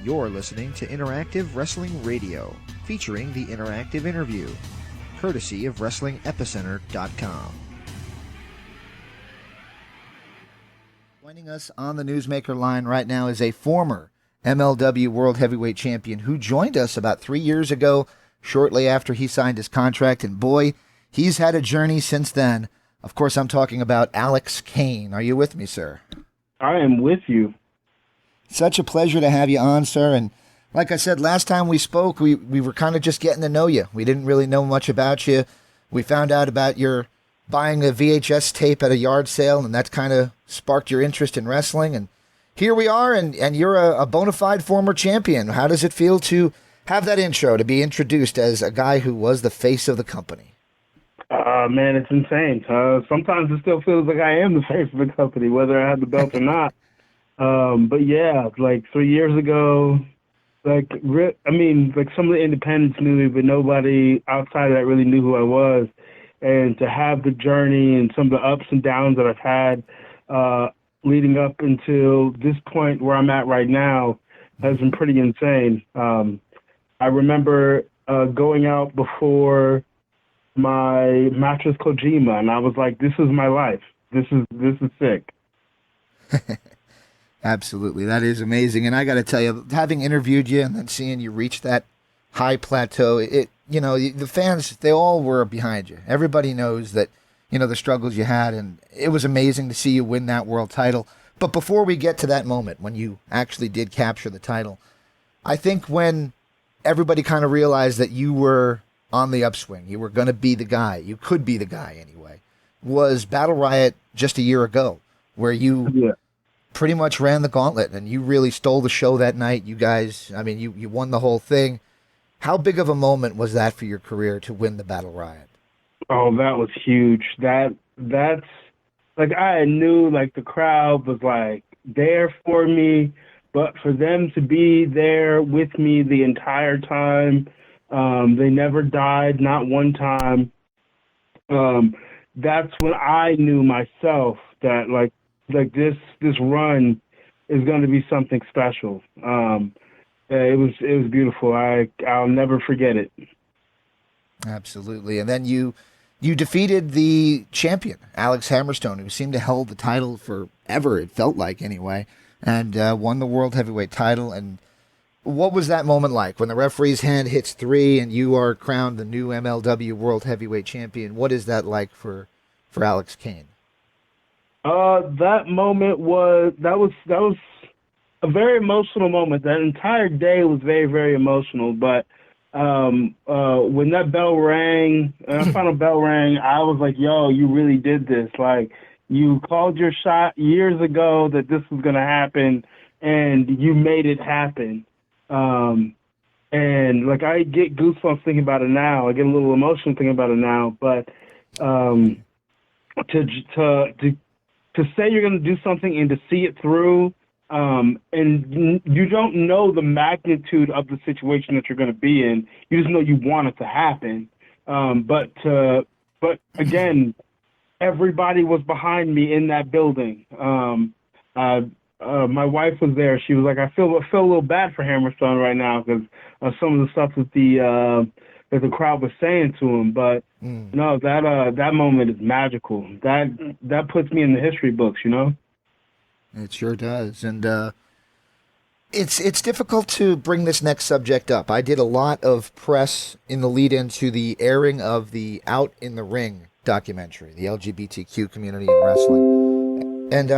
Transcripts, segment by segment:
You're listening to Interactive Wrestling Radio, featuring the Interactive Interview, courtesy of WrestlingEpicenter.com. Joining us on the Newsmaker line right now is a former MLW World Heavyweight Champion who joined us about 3 years ago, shortly after he signed his contract, and boy, he's had a journey since then. Of course, I'm talking about Alex Kane. Are you with me, sir? I am with you. Such a pleasure to have you on, sir. And like I said, last time we spoke, we were kind of just getting to know you. We didn't really know much about you. We found out about your buying a VHS tape at a yard sale, and that kind of sparked your interest in wrestling. And here we are, and you're a bona fide former champion. How does it feel to have that intro, to be introduced as a guy who was the face of the company? Man, it's insane. Sometimes it still feels like I am the face of the company, whether I have the belt or not. But yeah, like 3 years ago, like some of the independents knew me, but nobody outside of that really knew who I was. And to have the journey and some of the ups and downs that I've had leading up until this point where I'm at right now has been pretty insane. I remember going out before my match with Kojima, and I was like, this is my life. This is sick. Absolutely. That is amazing. And I got to tell you, having interviewed you and then seeing you reach that high plateau, the fans, they all were behind you. Everybody knows that, the struggles you had, and it was amazing to see you win that world title. But before we get to that moment when you actually did capture the title, I think when everybody kind of realized that you were on the upswing, you were going to be the guy, you could be the guy anyway, was Battle Riot just a year ago, where you pretty much ran the gauntlet and you really stole the show that night. You guys, you won the whole thing. How big of a moment was that for your career to win the Battle Riot? Oh, that was huge. That's like, I knew like the crowd was like there for me, but for them to be there with me the entire time, they never died, not one time. That's when I knew myself that like this run is going to be something special. It was beautiful. I'll never forget it. Absolutely. And then you defeated the champion, Alex Hammerstone, who seemed to hold the title forever, it felt like anyway, and won the World Heavyweight title. And what was that moment like when the referee's hand hits 3 and you are crowned the new MLW World Heavyweight Champion? What is that like for Alex Kane? That moment was a very emotional moment. That entire day was very, very emotional. But when that bell rang, that final bell rang, I was like, yo, you really did this. Like, you called your shot years ago that this was going to happen, and you made it happen. And like, I get goosebumps thinking about it now. I get a little emotional thinking about it now. But to say you're going to do something and to see it through, and you don't know the magnitude of the situation that you're going to be in. You just know you want it to happen. But again, everybody was behind me in that building. My wife was there. She was like, I feel a little bad for Hammerstone right now because some of the stuff that the crowd was saying to him. But no, that moment is magical. That puts me in the history books, It sure does. And it's difficult to bring this next subject up. I did a lot of press in the lead into the airing of the Out in the Ring documentary, the LGBTQ community in wrestling. And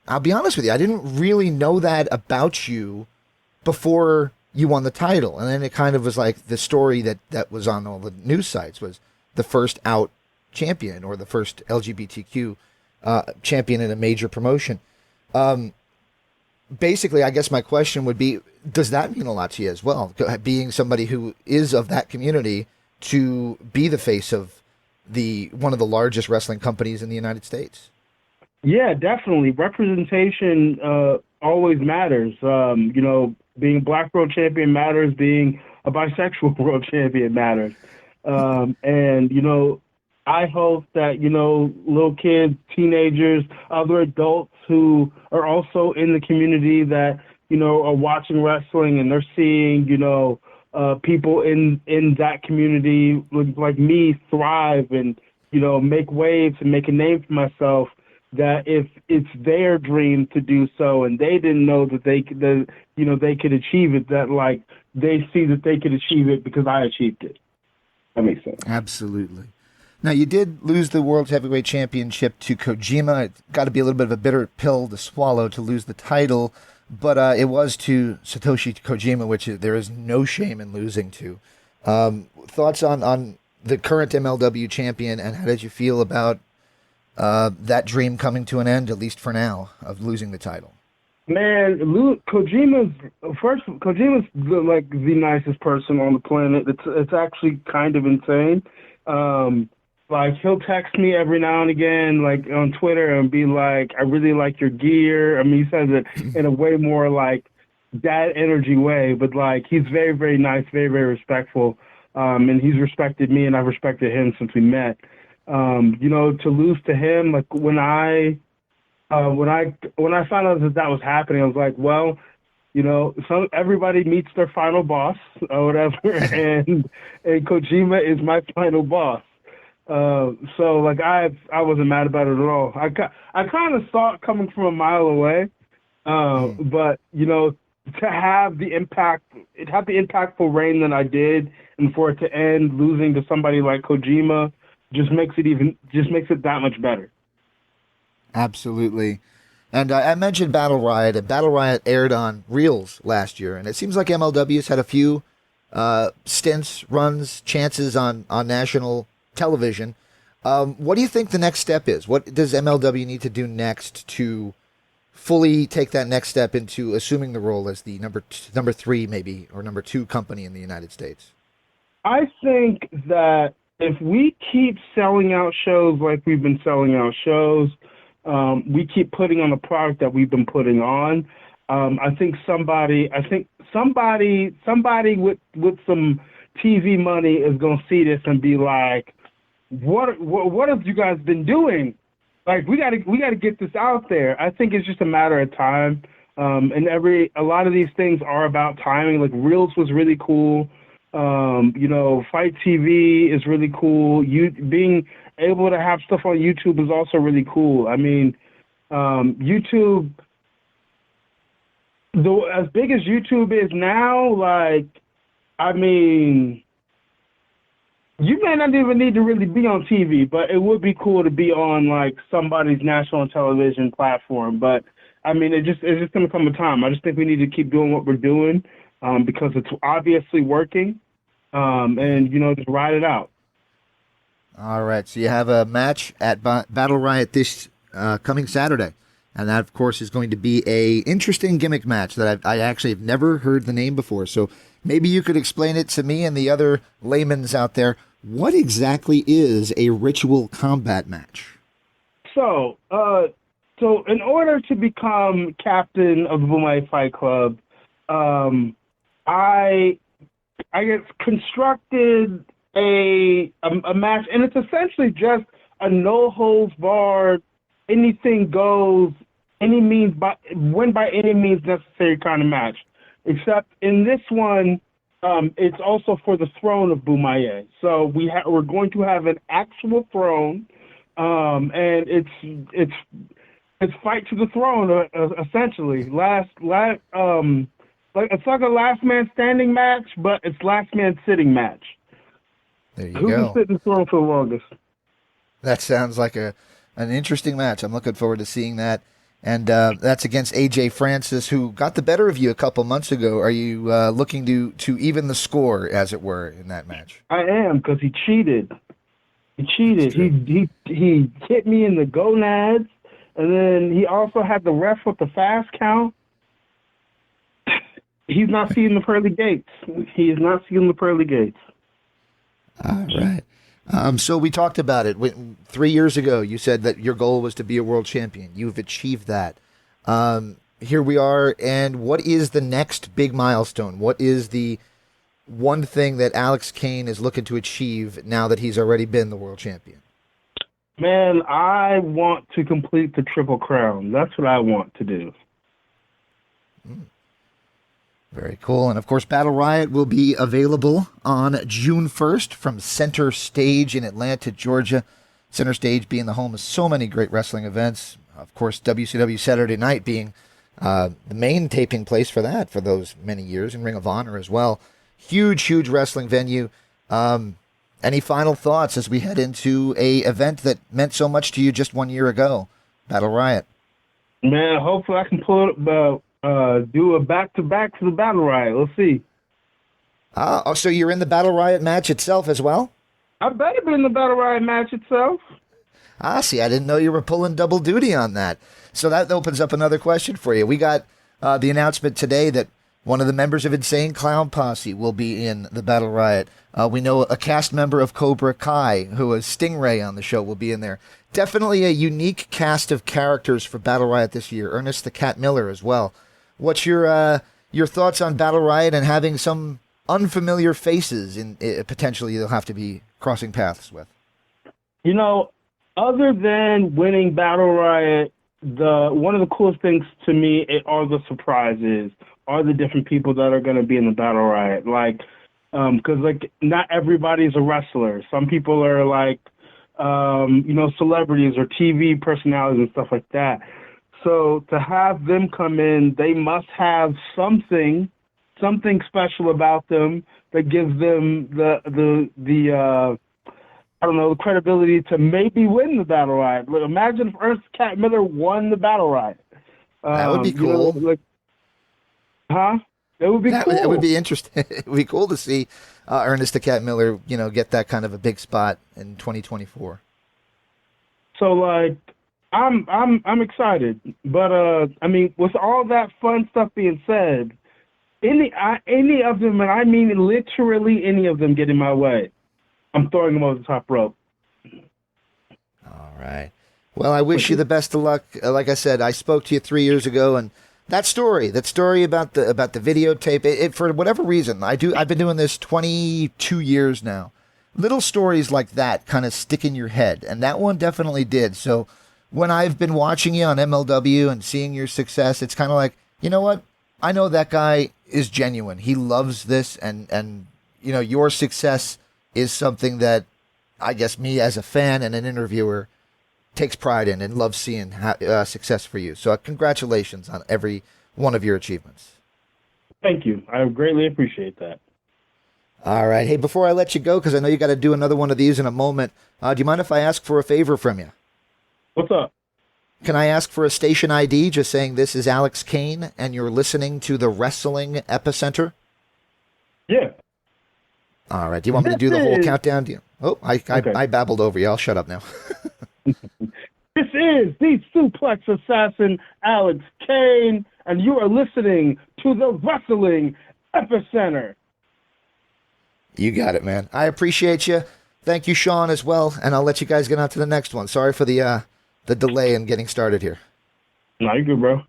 I'll be honest with you, I didn't really know that about you before you won the title. And then it kind of was like the story that was on all the news sites was the first out champion, or the first LGBTQ champion in a major promotion. Basically, I guess my question would be, does that mean a lot to you as well? Being somebody who is of that community, to be the face of one of the largest wrestling companies in the United States? Yeah, definitely. Representation always matters. Being a black world champion matters. Being a bisexual world champion matters. And I hope that, little kids, teenagers, other adults who are also in the community that, are watching wrestling and they're seeing, people in that community like me thrive and, make waves and make a name for myself, that if it's their dream to do so and they didn't know that they could, they could achieve it, that like they see that they could achieve it because I achieved it. That makes sense. Absolutely. Now, you did lose the World Heavyweight Championship to Kojima. It's got to be a little bit of a bitter pill to swallow to lose the title, but it was to Satoshi Kojima, which there is no shame in losing to. Thoughts on the current MLW champion, and how did you feel about that dream coming to an end, at least for now, of losing the title? Man, Kojima's like the nicest person on the planet. It's actually kind of insane. Like he'll text me every now and again, like on Twitter, and be like, "I really like your gear." I mean, he says it in a way more like dad energy way, but like he's very, very nice, very, very respectful, and he's respected me, and I've respected him since we met. To lose to him, like when I found out that was happening, I was like, well, everybody meets their final boss or whatever, and Kojima is my final boss. So like I wasn't mad about it at all. I kind of saw it coming from a mile away, but to have the impactful reign that I did, and for it to end losing to somebody like Kojima just makes it that much better. Absolutely. And I mentioned Battle Riot, and Battle Riot aired on Reels last year, and it seems like MLW's had a few stints, runs, chances on national television. What do you think the next step is? What does MLW need to do next to fully take that next step into assuming the role as the number 3 maybe, or number 2 company in the United States? I think that if we keep selling out shows like we've been selling out shows, we keep putting on the product that we've been putting on. I think somebody with some TV money is going to see this and be like, what have you guys been doing? Like, we got to get this out there. I think it's just a matter of time. And a lot of these things are about timing. Like Reels was really cool. Fight TV is really cool. Being able to have stuff on YouTube is also really cool. I mean, YouTube, though, as big as YouTube is now, like, I mean, you may not even need to really be on TV, but it would be cool to be on like somebody's national television platform. But I mean, it's just going to come a time. I just think we need to keep doing what we're doing because it's obviously working, and just ride it out. All right, so you have a match at Battle Riot this coming Saturday, and that, of course, is going to be a interesting gimmick match that I actually have never heard the name before. So maybe you could explain it to me and the other layman's out there. What exactly is a ritual combat match? So in order to become captain of the Boomai Fight Club, I get constructed a match, and it's essentially just a no holds barred, anything goes, win by any means necessary kind of match. Except in this one, it's also for the throne of Boomaye. So we're going to have an actual throne, and it's fight to the throne essentially. It's like a last man standing match, but it's last man sitting match. There you Who go. can sit in the throne for the longest? That sounds like an interesting match. I'm looking forward to seeing that. And that's against AJ Francis, who got the better of you a couple months ago. Are you looking to even the score, as it were, in that match? I am, because he cheated. He cheated. He hit me in the gonads, and then he also had the ref with the fast count. He's not seeing the pearly gates. He is not seeing the pearly gates. All right. So we talked about it 3 years ago. You said that your goal was to be a world champion. You've achieved that. Here we are. And what is the next big milestone? What is the one thing that Alex Kane is looking to achieve now that he's already been the world champion? Man, I want to complete the Triple Crown. That's what I want to do. Very cool. And of course, Battle Riot will be available on June 1st from Center Stage in Atlanta, Georgia. Center Stage being the home of so many great wrestling events. Of course, WCW Saturday Night being the main taping place for that for those many years, and Ring of Honor as well. Huge, huge wrestling venue. Any final thoughts as we head into a event that meant so much to you just 1 year ago, Battle Riot? Man, hopefully I can do a back-to-back for the Battle Riot. Let's see. So you're in the Battle Riot match itself as well? I better be in the Battle Riot match itself. See, I didn't know you were pulling double duty on that. So that opens up another question for you. We got the announcement today that one of the members of Insane Clown Posse will be in the Battle Riot. We know a cast member of Cobra Kai, who was Stingray on the show, will be in there. Definitely a unique cast of characters for Battle Riot this year. Ernest the Cat Miller as well. What's your thoughts on Battle Riot and having some unfamiliar faces in potentially you'll have to be crossing paths with? You know, other than winning Battle Riot, one of the coolest things to me are the surprises, are the different people that are going to be in the Battle Riot. Like, because not everybody's a wrestler. Some people are like, celebrities or TV personalities and stuff like that. So to have them come in, they must have something special about them that gives them the credibility to maybe win the Battle Riot. Like, imagine if Ernest Cat Miller won the Battle Riot. That would be cool. That would be cool. It would be interesting. It would be cool to see Ernest the Cat Miller, get that kind of a big spot in 2024. So, I'm excited. But, with all that fun stuff being said, any of them, and I mean literally any of them, get in my way, I'm throwing them over the top rope. All right. Well, I wish you the best of luck. Like I said, I spoke to you 3 years ago, and that story about the videotape, it for whatever reason, I've been doing this 22 years now. Little stories like that kind of stick in your head, and that one definitely did. So when I've been watching you on MLW and seeing your success, it's kind of like, you know what? I know that guy is genuine. He loves this, and your success is something that I guess me as a fan and an interviewer takes pride in and loves seeing success for you. So congratulations on every one of your achievements. Thank you. I greatly appreciate that. All right. Hey, before I let you go, because I know you got to do another one of these in a moment, do you mind if I ask for a favor from you? What's up? Can I ask for a station ID just saying this is Alex Kane and you're listening to the Wrestling Epicenter? Yeah. All right. Do you want me to do the whole countdown? I babbled over you. I'll shut up now. This is the Suplex Assassin, Alex Kane, and you are listening to the Wrestling Epicenter. You got it, man. I appreciate you. Thank you, Sean, as well, and I'll let you guys get on to the next one. Sorry for the delay in getting started here. No, you're good, bro.